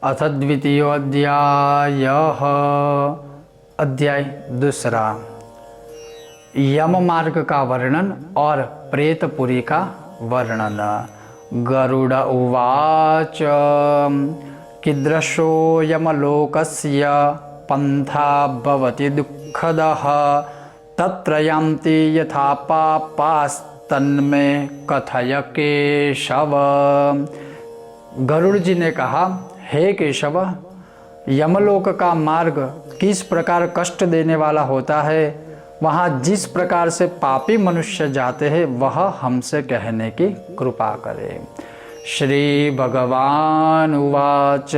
अथ द्वितीयोऽध्यायः। अध्याय दूसरा, यम मार्ग का वर्णन और प्रेतपुरी का वर्णन। गरुड़ उवाच कीदृशो यमलोकस्य पंथा भवति दुःखदः तत्र यान्ति यथा पापास्तन्मे कथय केशव। गरुड़ जी ने कहा, हे केशव, यमलोक का मार्ग किस प्रकार कष्ट देने वाला होता है, वहाँ जिस प्रकार से पापी मनुष्य जाते हैं वह हमसे कहने की कृपा करे। श्री भगवान उवाच।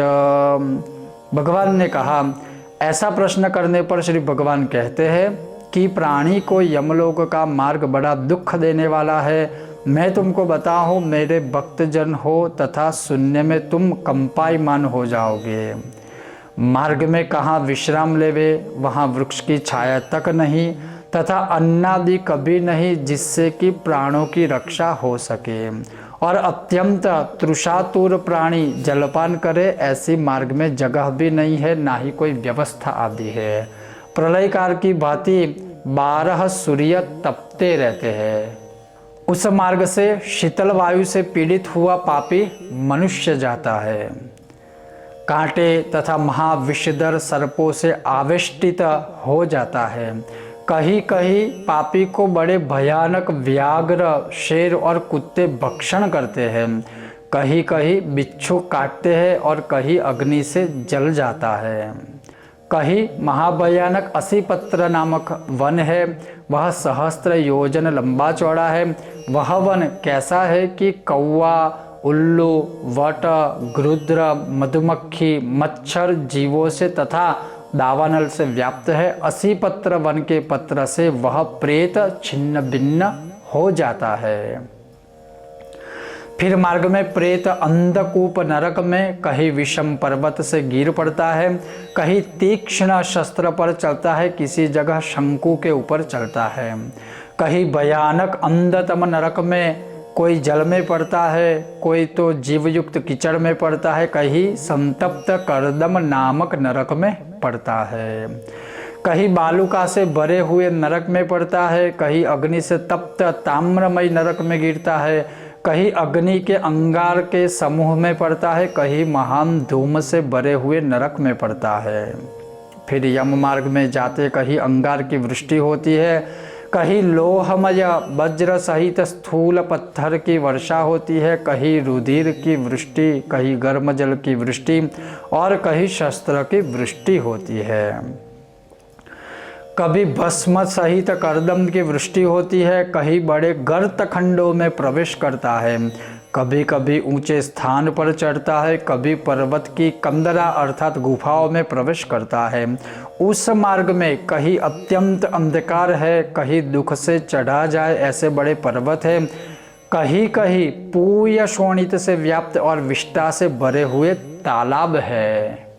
भगवान ने कहा, ऐसा प्रश्न करने पर श्री भगवान कहते हैं कि प्राणी को यमलोक का मार्ग बड़ा दुख देने वाला है। मैं तुमको बताऊं, मेरे भक्तजन हो तथा सुनने में तुम कंपायमान हो जाओगे। मार्ग में कहाँ विश्राम लेवे, वहाँ वृक्ष की छाया तक नहीं तथा अन्नादि कभी नहीं जिससे कि प्राणों की रक्षा हो सके, और अत्यंत तृषातुर प्राणी जलपान करे ऐसी मार्ग में जगह भी नहीं है, ना ही कोई व्यवस्था आदि है। प्रलय काल की भांति 12 सूर्य तपते रहते हैं। उस मार्ग से शीतल वायु से पीड़ित हुआ पापी मनुष्य जाता है। कांटे तथा महाविषधर सर्पों से आवेष्टित हो जाता है। कहीं कहीं पापी को बड़े भयानक व्याघ्र, शेर और कुत्ते भक्षण करते हैं। कहीं कहीं बिच्छू काटते हैं और कहीं अग्नि से जल जाता है। कहीं महाभयानक असीपत्र नामक वन है, वह सहस्त्र योजन लंबा चौड़ा है। वह वन कैसा है कि कौवा, उल्लू, वट, गृध्र, मधुमक्खी, मच्छर जीवों से तथा दावानल से व्याप्त है। असीपत्र वन के पत्र से वह प्रेत छिन्न भिन्न हो जाता है। फिर मार्ग में प्रेत अंधकूप नरक में कहीं विषम पर्वत से गिर पड़ता है, कहीं तीक्ष्ण शस्त्र पर चलता है, किसी जगह शंकु के ऊपर चलता है। कहीं भयानक अंधतम नरक में कोई जल में पड़ता है, कोई तो जीवयुक्त कीचड़ में पड़ता है, कहीं संतप्त कर्दम नामक नरक में पड़ता है। कहीं बालुका से भरे हुए नरक में पड़ता है, कहीं अग्नि से तप्त ताम्रमय नरक में गिरता है, कहीं अग्नि के अंगार के समूह में पड़ता है, कहीं महान धूम से भरे हुए नरक में पड़ता है। फिर यम मार्ग में जाते कहीं अंगार की वृष्टि होती है, कहीं लोहमय वज्र सहित स्थूल पत्थर की वर्षा होती है, कहीं रुधिर की वृष्टि, कहीं गर्म जल की वृष्टि और कहीं शस्त्र की वृष्टि होती है। कभी भस्म सहित कर्दम की वृष्टि होती है, कहीं बड़े गर्त खंडों में प्रवेश करता है, कभी कभी ऊंचे स्थान पर चढ़ता है, कभी पर्वत की कंदरा अर्थात गुफाओं में प्रवेश करता है। उस मार्ग में कहीं अत्यंत अंधकार है, कहीं दुख से चढ़ा जाए ऐसे बड़े पर्वत है, कहीं कहीं पूय शोणित से व्याप्त और विष्ठा से भरे हुए तालाब है।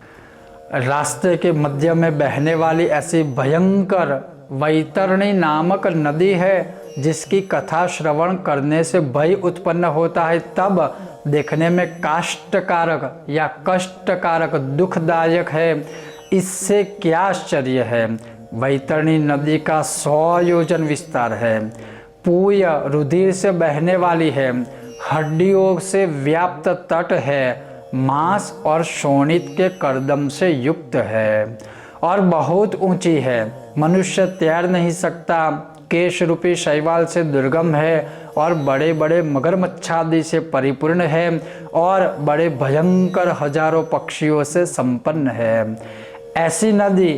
रास्ते के मध्य में बहने वाली ऐसी भयंकर वैतरणी नामक नदी है जिसकी कथा श्रवण करने से भय उत्पन्न होता है। तब देखने में काष्टकारक या कष्टकारक दुखदायक है, इससे क्या आश्चर्य है। वैतरणी नदी का 100 योजन विस्तार है, पूय रुधिर से बहने वाली है, हड्डियों से व्याप्त तट है, मांस और शोणित के कर्दम से युक्त है और बहुत ऊंची है, मनुष्य तैर नहीं सकता, केश रूपी शैवाल से दुर्गम है और बड़े बड़े मगरमच्छादि से परिपूर्ण है और बड़े भयंकर हजारों पक्षियों से संपन्न है। ऐसी नदी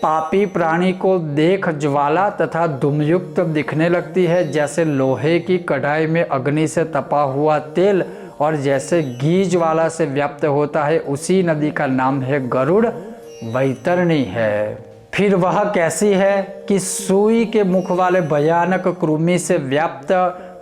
पापी प्राणी को देख ज्वाला तथा धूमयुक्त दिखने लगती है, जैसे लोहे की कढ़ाई में अग्नि से तपा हुआ तेल और जैसे घी ज्वाला से व्याप्त होता है। उसी नदी का नाम है गरुड़ वैतरणी है। फिर वह कैसी है कि सुई के मुख वाले भयानक कृमि से व्याप्त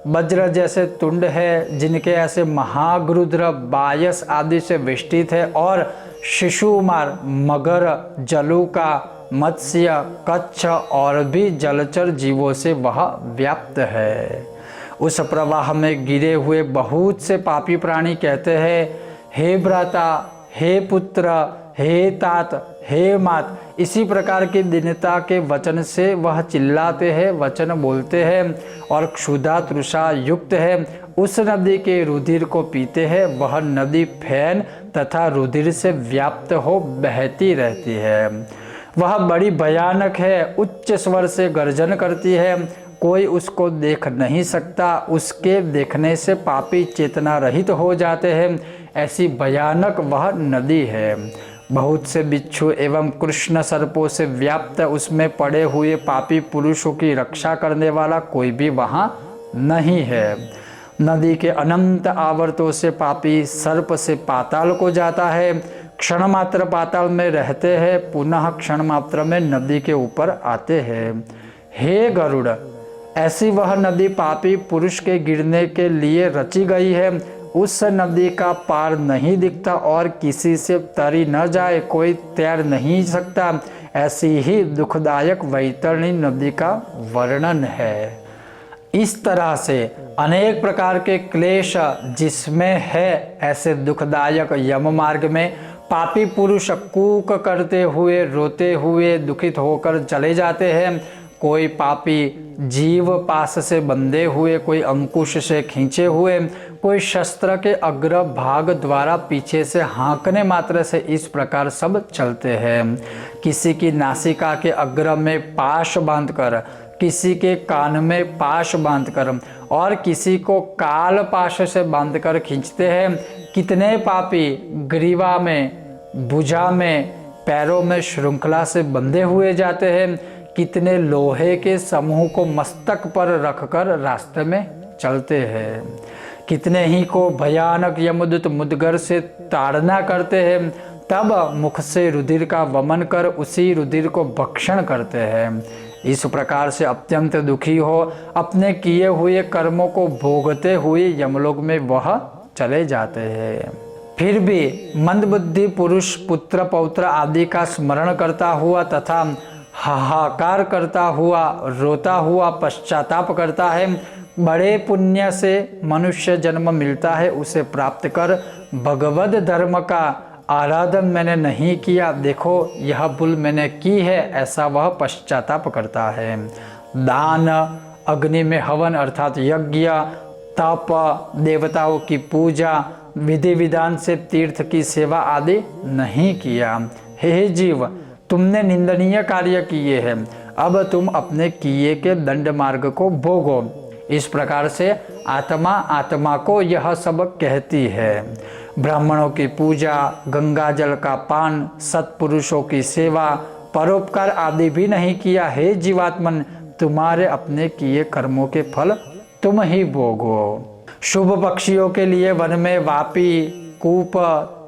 वज्र जैसे तुंड है, जिनके ऐसे महागृध्र बायस आदि से वेष्टित है, और शिशुमार, मगर, जलुका, मत्स्य, कच्छ और भी जलचर जीवों से वह व्याप्त है। उस प्रवाह में गिरे हुए बहुत से पापी प्राणी कहते हैं, हे भ्राता, हे पुत्र, हे तात, हे मात, इसी प्रकार की दीनता के वचन से वह चिल्लाते हैं, वचन बोलते हैं और क्षुधा तृषा युक्त है। उस नदी के रुधिर को पीते हैं। वह नदी फैन तथा रुधिर से व्याप्त हो बहती रहती है। वह बड़ी भयानक है, उच्च स्वर से गर्जन करती है, कोई उसको देख नहीं सकता। उसके देखने से पापी चेतना रहित हो जाते हैं। ऐसी भयानक वह नदी है। बहुत से बिच्छू एवं कृष्ण सर्पों से व्याप्त उसमें पड़े हुए पापी पुरुषों की रक्षा करने वाला कोई भी वहाँ नहीं है। नदी के अनंत आवर्तों से पापी सर्प से पाताल को जाता है, क्षण मात्र पाताल में रहते हैं, पुनः क्षण मात्र में नदी के ऊपर आते हैं। हे गरुड़, ऐसी वह नदी पापी पुरुष के गिरने के लिए रची गई है। उस नदी का पार नहीं दिखता और किसी से तरी न जाए, कोई तैर नहीं सकता। ऐसी ही दुखदायक वैतरणी नदी का वर्णन है। इस तरह से अनेक प्रकार के क्लेश जिसमें है, ऐसे दुखदायक यम मार्ग में पापी पुरुष कूक करते हुए, रोते हुए, दुखित होकर चले जाते हैं। कोई पापी जीव पास से बंधे हुए, कोई अंकुश से खींचे हुए, कोई शस्त्र के अग्र भाग द्वारा पीछे से हाँकने मात्र से इस प्रकार सब चलते हैं। किसी की नासिका के अग्र में पाश बांधकर, किसी के कान में पाश बांधकर और किसी को काल पाश से बांधकर खींचते हैं। कितने पापी ग्रीवा में, भुजा में, पैरों में श्रृंखला से बंधे हुए जाते हैं। कितने लोहे के समूह को मस्तक पर रखकर रास्ते में चलते हैं। कितने ही को भयानक यमदूत मुदगर से ताड़ना करते हैं, तब मुख से रुधिर का वमन कर उसी रुधिर को भक्षण करते हैं। इस प्रकार से अत्यंत दुखी हो अपने किए हुए कर्मों को भोगते हुए यमलोक में वह चले जाते हैं। फिर भी मंदबुद्धि पुरुष पुत्र पौत्र आदि का स्मरण करता हुआ तथा हाहाकार करता हुआ, रोता हुआ पश्चाताप करता है। बड़े पुण्य से मनुष्य जन्म मिलता है, उसे प्राप्त कर भगवद धर्म का आराधन मैंने नहीं किया, देखो यह भूल मैंने की है, ऐसा वह पश्चाताप करता है। दान, अग्नि में हवन अर्थात यज्ञ, तप, देवताओं की पूजा, विधि विधान से तीर्थ की सेवा आदि नहीं किया। हे जीव, तुमने निंदनीय कार्य किए हैं, अब तुम अपने किए के दंड मार्ग को भोगो। इस प्रकार से आत्मा आत्मा को यह सब कहती है। ब्राह्मणों की पूजा, गंगा जल का पान, सत्पुरुषों की सेवा, परोपकार आदि भी नहीं किया। हे जीवात्मन, तुम्हारे अपने किए कर्मों के फल तुम ही भोगो। शुभ पक्षियों के लिए वन में वापी, कूप,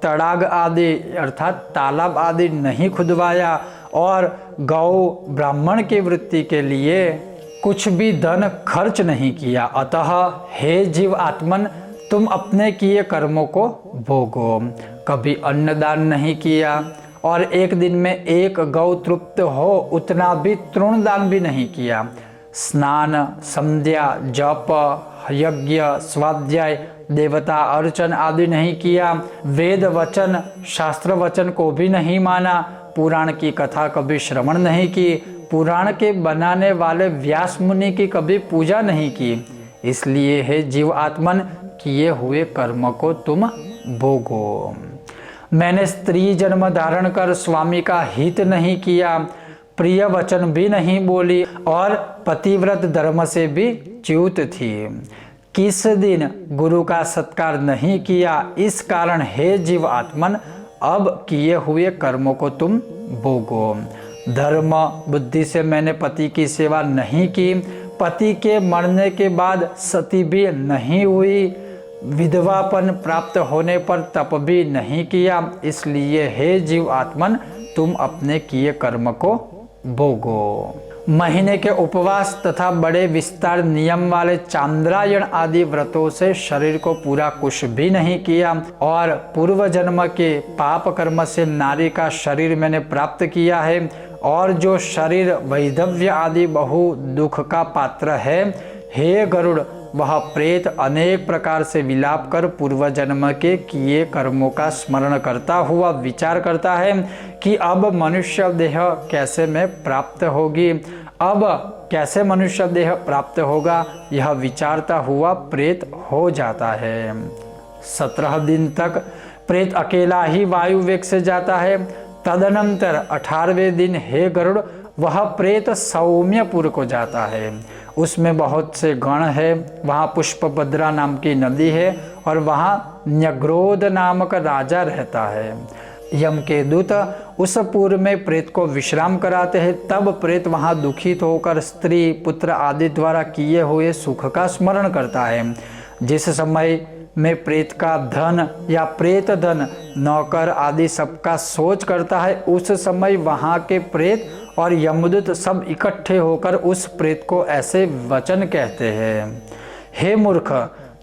तड़ाग आदि अर्थात तालाब आदि नहीं खुदवाया और गौ ब्राह्मण की वृत्ति के लिए कुछ भी धन खर्च नहीं किया। अतः हे जीव आत्मन, तुम अपने किए कर्मों को भोगो। कभी अन्नदान नहीं किया और एक दिन में एक गौ तृप्त हो उतना भी तृणदान भी नहीं किया। स्नान, संध्या, जप, यज्ञ, स्वाध्याय, देवता अर्चन आदि नहीं किया। वेद वचन, शास्त्र वचन को भी नहीं माना। पुराण की कथा कभी श्रवण नहीं की। पुराण के बनाने वाले व्यास मुनि की कभी पूजा नहीं की। इसलिए हे जीव आत्मन, किए हुए कर्म को तुम भोगो। मैंने स्त्री जन्म धारण कर स्वामी का हित नहीं किया, प्रिय वचन भी नहीं बोली और पतिव्रत धर्म से भी च्युत थी। किस दिन गुरु का सत्कार नहीं किया, इस कारण हे जीव आत्मन, अब किए हुए कर्मों को तुम भोगो। धर्म बुद्धि से मैंने पति की सेवा नहीं की, पति के मरने के बाद सती भी नहीं हुई, विधवापन प्राप्त होने पर तप भी नहीं किया। इसलिए हे जीव आत्मन, तुम अपने किए कर्म को भोगो। महीने के उपवास तथा बड़े विस्तार नियम वाले चांद्रायण आदि व्रतों से शरीर को पूरा कुछ भी नहीं किया और पूर्व जन्म के पाप कर्म से नारी का शरीर मैंने प्राप्त किया है और जो शरीर वैधव्य आदि बहु दुख का पात्र है। हे गरुड़, वह प्रेत अनेक प्रकार से विलाप कर पूर्व जन्म के किए कर्मों का स्मरण करता हुआ विचार करता है कि अब मनुष्य देह कैसे में प्राप्त होगी, अब कैसे मनुष्य देह प्राप्त होगा, यह विचारता हुआ प्रेत हो जाता है। 17 दिन तक प्रेत अकेला ही वायु वेग से जाता है। तदनंतर 18वें दिन हे गरुड़, वह प्रेत सौम्यपुर को जाता है। उसमें बहुत से गण है। वहाँ पुष्पभद्रा नाम की नदी है और वहाँ न्यग्रोध नामक राजा रहता है। यम के दूत उस पुर में प्रेत को विश्राम कराते हैं। तब प्रेत वहाँ दुखित होकर स्त्री पुत्र आदि द्वारा किए हुए सुख का स्मरण करता है। जिस समय में प्रेत का धन या प्रेत धन नौकर आदि सबका सोच करता है, उस समय वहाँ के प्रेत और यमदूत सब इकट्ठे होकर उस प्रेत को ऐसे वचन कहते हैं, हे मूर्ख,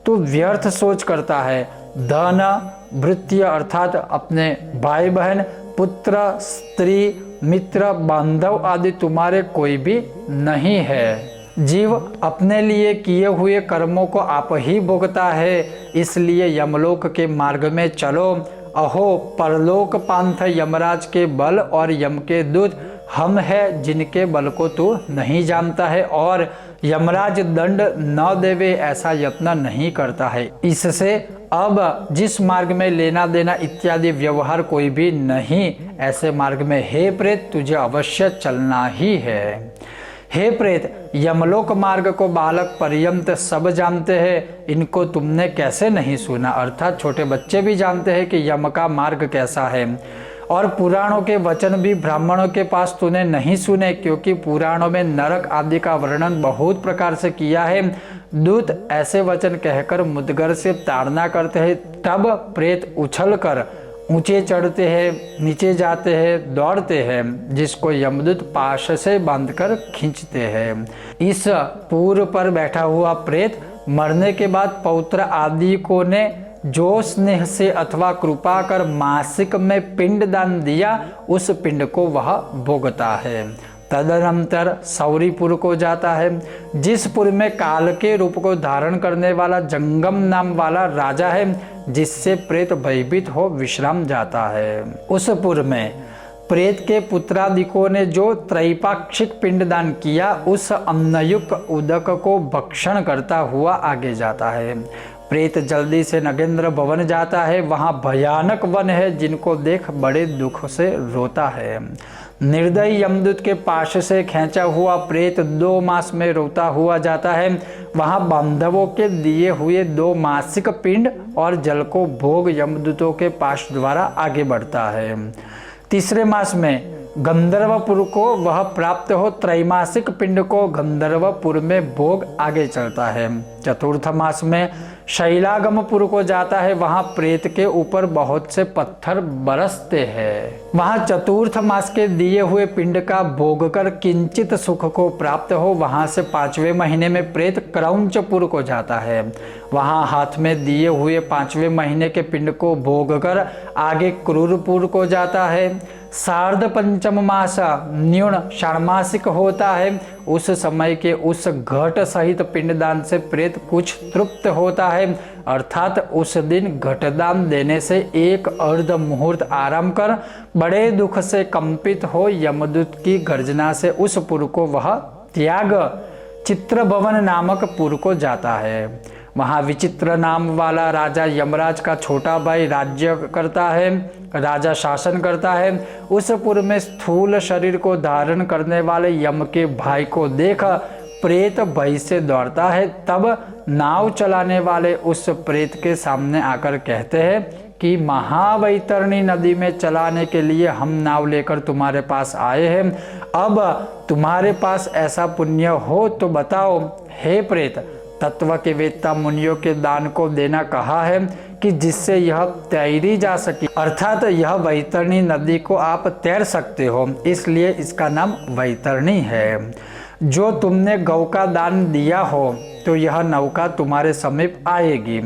तू व्यर्थ सोच करता है। धन भृत्य अर्थात अपने भाई बहन पुत्र स्त्री मित्र बांधव आदि तुम्हारे कोई भी नहीं है। जीव अपने लिए किए हुए कर्मों को आप ही भोगता है, इसलिए यमलोक के मार्ग में चलो। अहो परलोक पांथ यमराज के बल और यम के दूत हम हैं जिनके बल को तू नहीं जानता है और यमराज दंड न देवे ऐसा यत्न नहीं करता है। इससे अब जिस मार्ग में लेना देना इत्यादि व्यवहार कोई भी नहीं, ऐसे मार्ग में हे प्रेत तुझे अवश्य चलना ही है। हे प्रेत, यमलोक मार्ग को बालक पर्यंत सब जानते हैं, इनको तुमने कैसे नहीं सुना। अर्थात छोटे बच्चे भी जानते हैं कि यम का मार्ग कैसा है। और पुराणों के वचन भी ब्राह्मणों के पास तूने नहीं सुने, क्योंकि पुराणों में नरक आदि का वर्णन बहुत प्रकार से किया है। दूत ऐसे वचन कहकर मुदगर से ताड़ना करते हैं। तब प्रेत उछल कर ऊंचे चढ़ते हैं, नीचे जाते हैं, दौड़ते हैं, जिसको यमदूत पाश से बांधकर खींचते हैं। इस पूर पर बैठा हुआ प्रेत मरने के बाद पौत्र आदि को ने जो स्नेह से अथवा कृपा कर मासिक में पिंड दान दिया, उस पिंड को वह भोगता है। तदनंतर सौरीपुर को जाता है, जिस पुर में काल के रूप को धारण करने वाला जंगम नाम वाला राजा है, जिससे प्रेत भयभीत हो विश्राम जाता है। उस पुर में प्रेत के पुत्रादिकों ने जो त्रैपाक्षिक पिंडदान किया, उस अन्नयुक्त उदक को भक्षण करता हुआ आगे जाता है। प्रेत जल्दी से नगेंद्र भवन जाता है। वहाँ भयानक वन है, जिनको देख बड़े दुख से रोता है। निर्दयी यमदूत के पाश से खींचा हुआ प्रेत 2 मास में रोता हुआ जाता है। वहाँ बांधवों के दिए हुए 2 मासिक पिंड और जल को भोग यमदूतों के पाश द्वारा आगे बढ़ता है। 3रे मास में गंधर्वपुर को वह प्राप्त हो, त्रैमासिक पिंड को गंधर्वपुर में भोग आगे चलता है। 4th मास में शैलागमपुर को जाता है। वहाँ प्रेत के ऊपर बहुत से पत्थर बरसते हैं। वहाँ 4th मास के दिए हुए पिंड का भोग कर किंचित सुख को प्राप्त हो। वहाँ से 5वें महीने में प्रेत क्रौंचपुर को जाता है। वहाँ हाथ में दिए हुए 5वें महीने के पिंड को भोग कर आगे क्रूरपुर को जाता है। सार्ध पंचम मास न्यून षाण्मासिक होता है। उस समय के उस घट सहित पिंडदान से प्रेत कुछ तृप्त होता है, अर्थात उस दिन घटदान देने से एक अर्ध मुहूर्त आराम कर बड़े दुख से कंपित हो यमदूत की गर्जना से उस पुर को वह त्याग चित्रभवन नामक पुर को जाता है। वहाँ विचित्र नाम वाला राजा यमराज का छोटा भाई राज्य करता है, राजा शासन करता है। उस पुर में स्थूल शरीर को धारण करने वाले यम के भाई को देख प्रेत भय से दौड़ता है। तब नाव चलाने वाले उस प्रेत के सामने आकर कहते हैं कि महावैतरणी नदी में चलाने के लिए हम नाव लेकर तुम्हारे पास आए हैं। अब तुम्हारे पास ऐसा पुण्य हो तो बताओ। हे प्रेत, तत्व के वेत्ता मुनियों के दान को देना कहा है कि जिससे यह तैरी जा सके, अर्थात यह वैतरणी नदी को आप तैर सकते हो, इसलिए इसका नाम वैतरणी है। जो तुमने गौ का दान दिया हो तो यह नौका तुम्हारे समीप आएगी,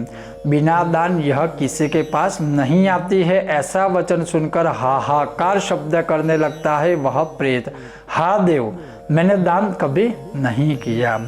बिना दान यह किसी के पास नहीं आती है। ऐसा वचन सुनकर हाहाकार शब्द करने लगता है वह प्रेत। हा देव, मैंने दान कभी नहीं किया।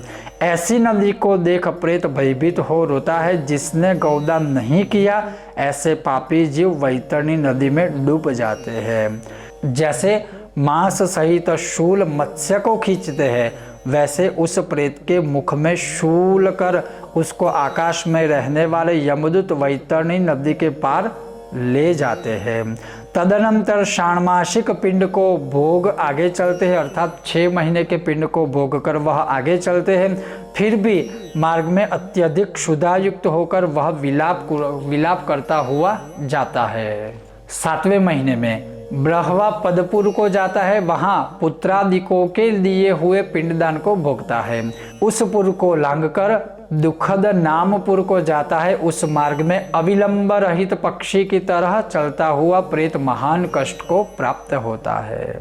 ऐसी नदी को देख प्रेत भयभीत हो रोता है। जिसने गौदान नहीं किया, ऐसे पापी जीव वैतरणी नदी में डूब जाते हैं। जैसे मांस सहित शूल मत्स्य को खींचते हैं, वैसे उस प्रेत के मुख में शूल कर उसको आकाश में रहने वाले यमदूत वैतरणी नदी के पार ले जाते हैं। तदनंतर षाण्मासिक पिंड को भोग आगे चलते हैं, अर्थात 6 महीने के पिंड को भोग कर वह आगे चलते हैं। फिर भी मार्ग में अत्यधिक क्षुधायुक्त होकर वह विलाप करता हुआ जाता है। 7वें महीने में ब्रह्वा पदपुर को जाता है, वहां पुत्रादिकों के लिए हुए पिंडदान को भोगता है। उस पुर को लांघकर दुखद नामपुर को जाता है। उस मार्ग में अविलंब रहित पक्षी की तरह चलता हुआ प्रेत महान कष्ट को प्राप्त होता है।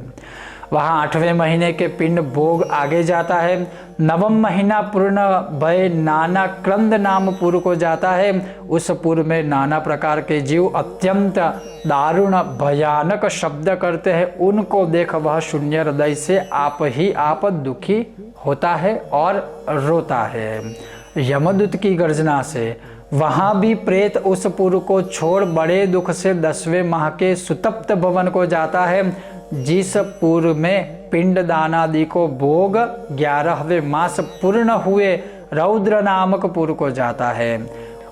वहां 8वें महीने के पिंड भोग आगे जाता है। 9वां महीना पूर्ण भय नाना क्रंद नामपुर को जाता है। उस पुर में नाना प्रकार के जीव अत्यंत दारुण भयानक शब्द करते हैं। उनको देख वह शून्य हृदय से आप दुखी होता है और रोता है। यमदूत की गर्जना से वहां भी प्रेत उस पुर को छोड़ बड़े दुख से 10वें माह के सुतप्त भवन को जाता है। जिस पुर में पिंड दानादि को भोग 11वें मास पूर्ण हुए रौद्र नामक पुर को जाता है।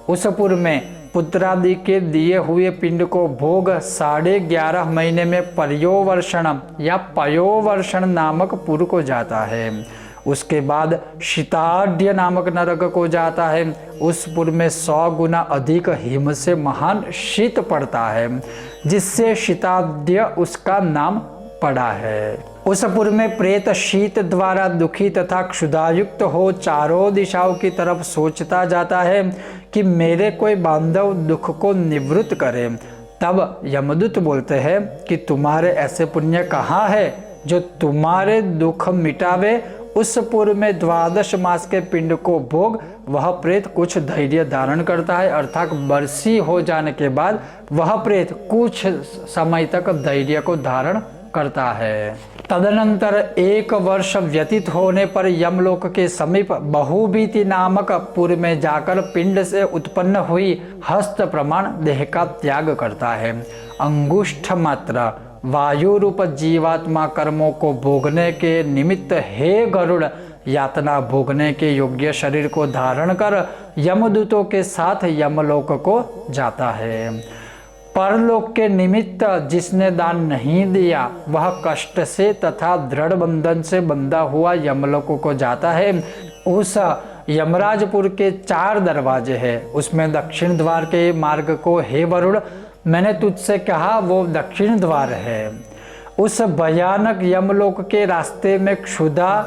उस पुर में पुत्रादि के दिए हुए पिंड को भोग 11.5 महीने में पर्योवर्षण या पयोवर्षण नामक पुर को जाता है। उसके बाद शीताढ्य नामक नरक को जाता है। उस पुर में 100 गुना अधिक हिम से महान शीत पड़ता है, जिससे शीताढ्य उसका नाम पड़ा है। उस पुर में प्रेत शीत द्वारा दुखी तथा क्षुधायुक्त हो चारों दिशाओं की तरफ सोचता जाता है कि मेरे कोई बांधव दुख को निवृत्त करे। तब यमदूत बोलते हैं कि तुम्हारे ऐसे पुण्य कहाँ है जो तुम्हारे दुख मिटावे। उस पुर में 12 मास के पिंड को भोग वह प्रेत कुछ धैर्य धारण करता है, अर्थात बरसी हो जाने के बाद वह प्रेत कुछ समय तक धैर्य को धारण करता है। तदनंतर 1 वर्ष व्यतीत होने पर यमलोक के समीप बहुभीति नामक पुर में जाकर पिंड से उत्पन्न हुई हस्त प्रमाण देह का त्याग करता है। अंगुष्ठ मात्र वायु रूप जीवात्मा कर्मों को भोगने के निमित्त हे गरुड़ यातना भोगने के योग्य शरीर को धारण कर यमदूतों के साथ यमलोक को जाता है। परलोक के निमित्त जिसने दान नहीं दिया वह कष्ट से तथा दृढ़ बंधन से बंधा हुआ यमलोक को जाता है। उस यमराजपुर के 4 दरवाजे हैं। उसमें दक्षिण द्वार के मार्ग को हे वरुण मैंने तुझसे कहा वो दक्षिण द्वार है। उस भयानक यमलोक के रास्ते में क्षुधा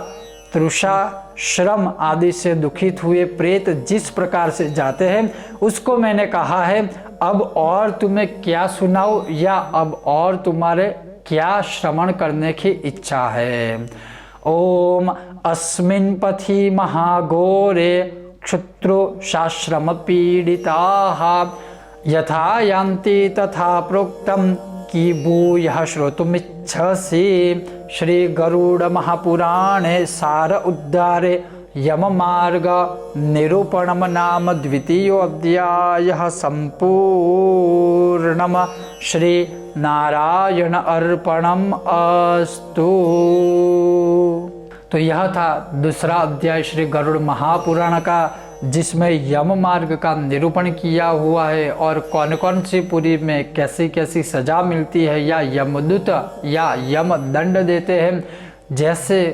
तृषा श्रम आदि से दुखित हुए प्रेत जिस प्रकार से जाते हैं उसको मैंने कहा है। अब और तुम्हें क्या सुनाऊं या अब और तुम्हारे क्या श्रवण करने की इच्छा है। ओम अस्मिन् पथि महाघोरे क्षुत्रो शाश्रम पीड़िताः यथा यान्ति तथा प्रोक्तम कि भूयः श्रोतुमिच्छसि। श्री गरुड़ महापुराणे सार उद्धारे यम मार्ग निरूपणम नाम 2य अध्यायः संपूर्णम। श्री नारायण अर्पणम अस्तु। तो यह था दूसरा अध्याय श्री गरुड़ महापुराण का, जिसमें यम मार्ग का निरूपण किया हुआ है और कौन कौन सी पुरी में कैसी कैसी सजा मिलती है या यमदूत या यम दंड देते हैं। जैसे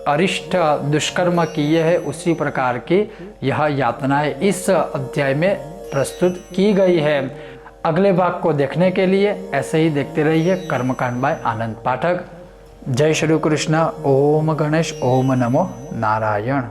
अरिष्ट दुष्कर्म किए हैं उसी प्रकार की यह यातनाएं इस अध्याय में प्रस्तुत की गई है। अगले भाग को देखने के लिए ऐसे ही देखते रहिए कर्मकांड बाय आनंद पाठक। जय श्री कृष्ण। ओम गणेश। ओम नमो नारायण।